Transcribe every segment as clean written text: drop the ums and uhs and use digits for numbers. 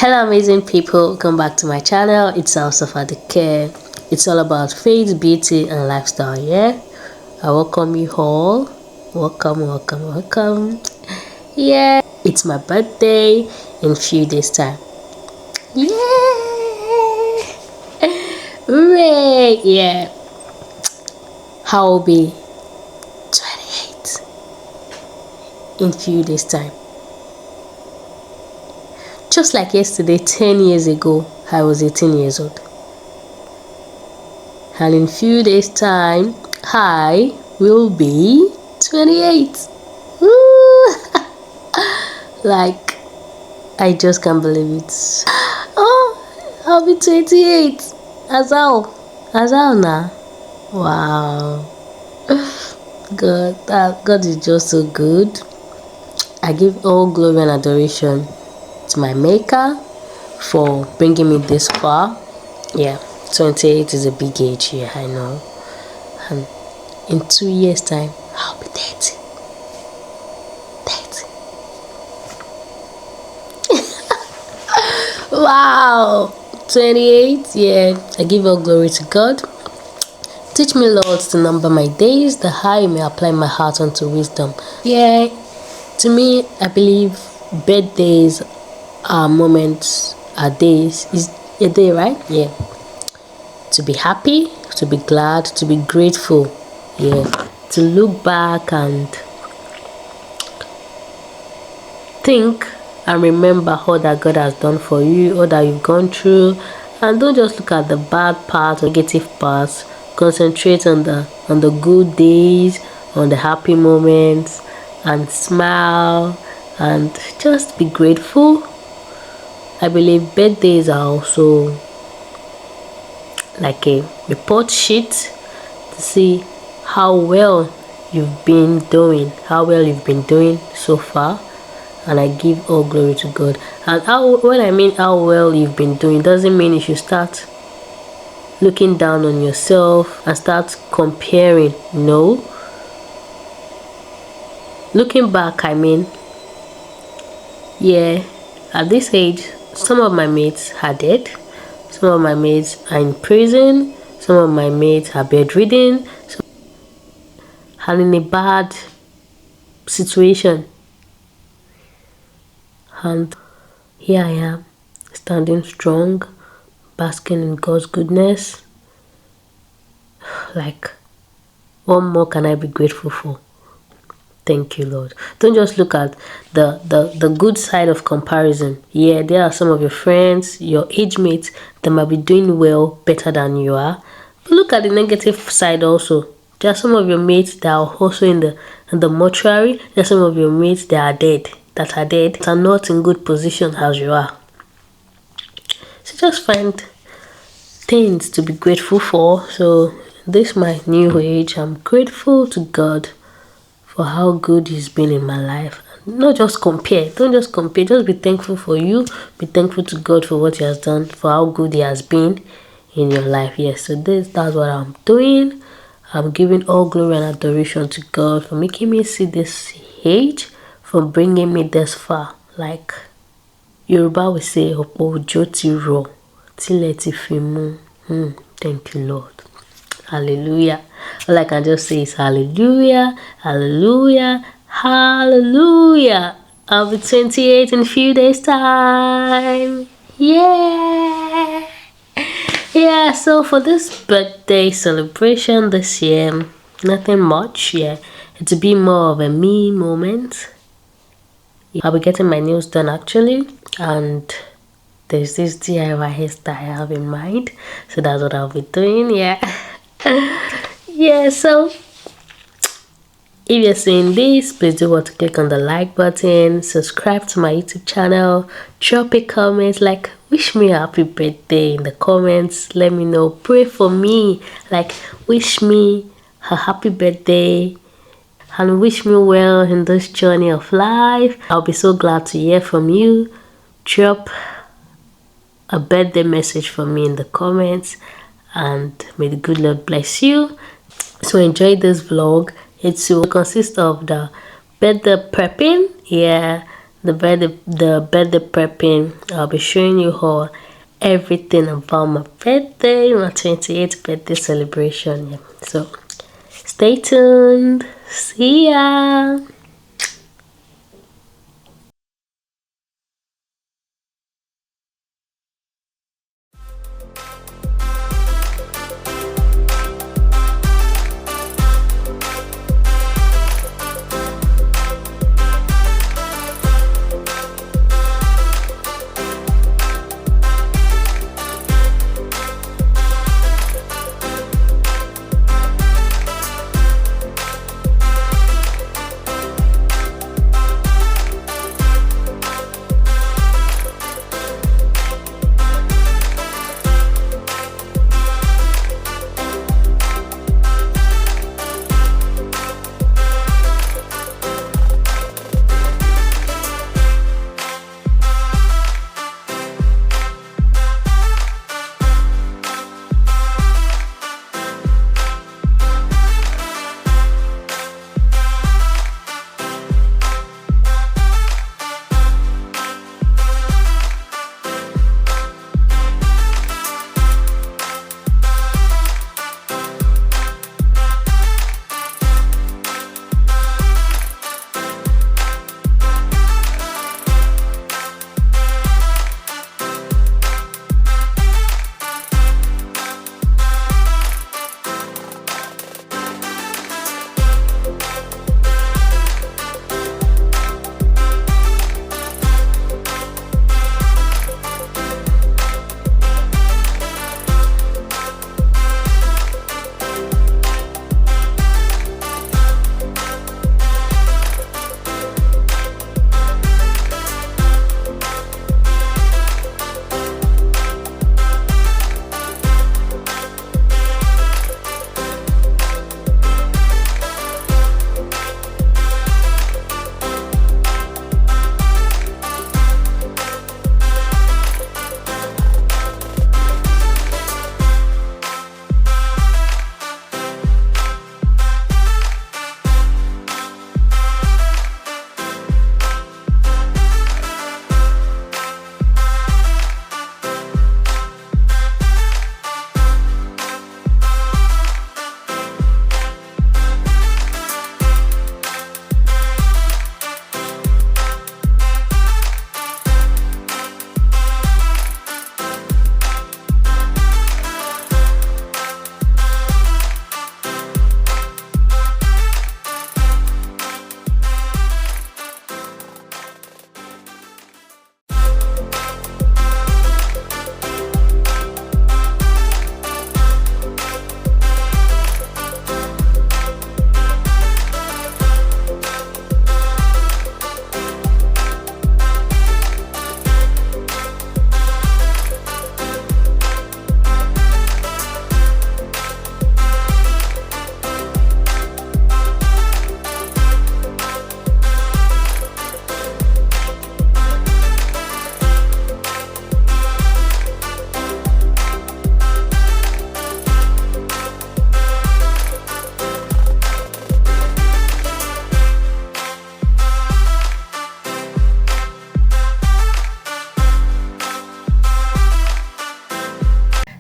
Hello amazing people, welcome back to my channel. It's Gracified. It's all about faith, beauty and lifestyle. Yeah, I welcome you all. Welcome. Yeah, it's my birthday in a few days time. Yeah, hooray. Yeah, I will be 28 in a few days time. Just like yesterday, 10 years ago, I was 18 years old. And in few days time, I will be 28. Woo! Like, I just can't believe it. Oh, I'll be 28. Azal now. Wow. God is just so good. I give all glory and adoration to my maker for bringing me this far. Yeah, 28 is a big age. Yeah, I know. And in 2 years time I'll be 30. Wow, 28. Yeah, I give all glory to God. Teach me, Lord, to number my days, that I may apply my heart unto wisdom. Yeah, to me, I believe birthdays are moments, are days. Is a day, right? Yeah. To be happy, to be glad, to be grateful. Yeah. To look back and think and remember all that God has done for you, all that you've gone through, and don't just look at the bad part or negative parts. Concentrate on the good days, on the happy moments, and smile and just be grateful. I believe birthdays are also like a report sheet to see how well you've been doing, so far. And I give all glory to God. And when I mean how well you've been doing, doesn't mean you should start looking down on yourself and start comparing. No. Looking back, I mean, yeah, at this age, some of my mates are dead, some of my mates are in prison, some of my mates are bedridden, and in a bad situation. And here I am, standing strong, basking in God's goodness. Like, what more can I be grateful for? Thank you, Lord. Don't just look at the good side of comparison. Yeah, there are some of your friends, your age mates that might be doing well, better than you are. But look at the negative side also. There are some of your mates that are also in the mortuary. There are some of your mates that are not in good position as you are. So just find things to be grateful for. So this my new age, I'm grateful to God for how good He's been in my life. Not just compare. Don't just compare. Just be thankful for you. Be thankful to God for what He has done, for how good He has been in your life. Yes, so that's what I'm doing. I'm giving all glory and adoration to God for making me see this age, for bringing me this far. Like Yoruba will say, Opo ojo ti ro, tile ti fi mu. Thank you, Lord. Hallelujah. All I can just say is hallelujah, hallelujah, hallelujah. I'll be 28 in a few days time. Yeah. Yeah, so for this birthday celebration this year, nothing much. Yeah, it's a bit more of a me moment. I'll be getting my nails done actually, and there's this DIY hairstyle I have in mind, so that's what I'll be doing. Yeah. Yeah, so if you're seeing this, please do want to click on the like button, subscribe to my YouTube channel, drop a comment, like wish me a happy birthday in the comments, let me know, pray for me, like wish me a happy birthday and wish me well in this journey of life. I'll be so glad to hear from you. Drop a birthday message for me in the comments, and may the good Lord bless you. So enjoy this vlog. It will consist of the birthday prepping, yeah, the birthday prepping. I'll be showing you all everything about my birthday, my 28th birthday celebration. Yeah. So stay tuned. See ya.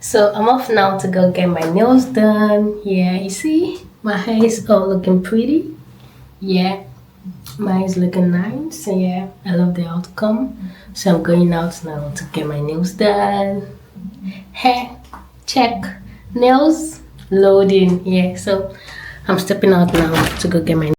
So I'm off now to go get my nails done. Yeah, you see, my hair is all looking pretty. Yeah, mine is looking nice. So yeah, I love the outcome. So I'm going out now to get my nails done. Hair, check. Nails, loading. Yeah, so I'm stepping out now to go get my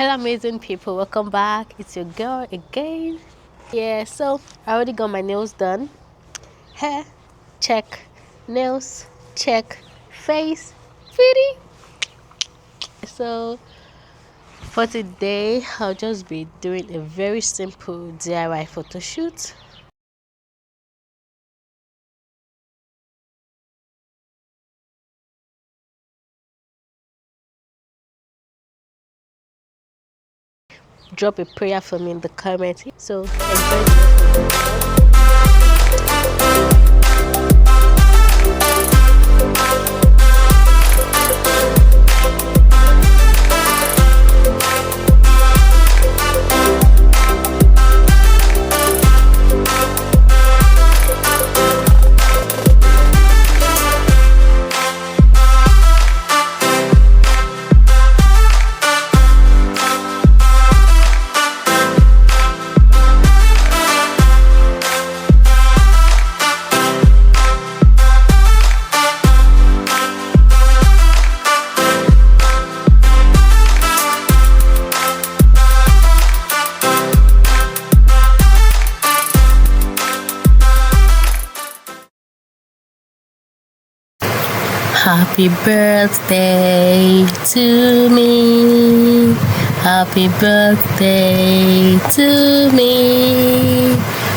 Hello amazing people, welcome back. It's your girl again. Yeah, so I already got my nails done. Hair check, nails check, face pretty. So for today I'll just be doing a very simple DIY photo shoot. Drop a prayer for me in the comments. So enjoy the rest of the Happy birthday to me. Happy birthday to me.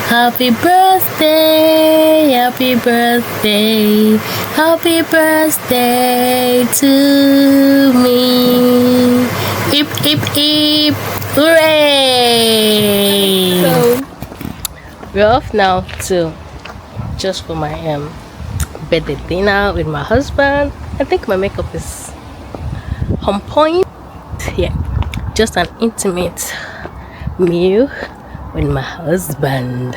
Happy birthday, happy birthday, happy birthday to me. Hip, hip, hip, hooray! So, we're off now to just for my birthday dinner with my husband. I think my makeup is on point. Yeah, just an intimate meal with my husband.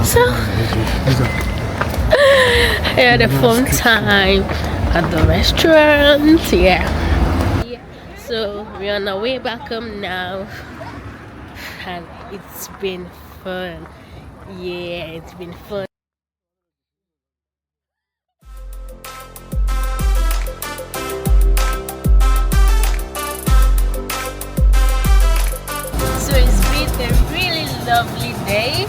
So, I had a fun time at the restaurant. Yeah. So we're on our way back home now, and it's been fun. Yeah, it's been fun. So it's been a really lovely day.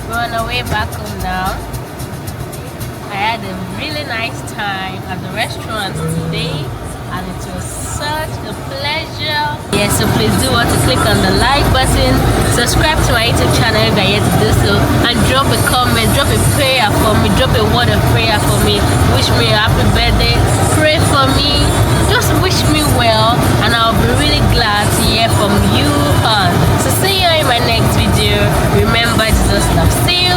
We're on our way back home now. I had a really nice time at the restaurant today, and it was such a pleasure. Yeah, so please do want to click on the like button, subscribe to my YouTube channel if you're yet to do so, and drop a comment, drop a prayer for me, drop a word of prayer for me, wish me a happy birthday, pray for me, just wish me well, and I'll be really glad to hear from you all. So see you in my next video. Remember, Jesus loves you.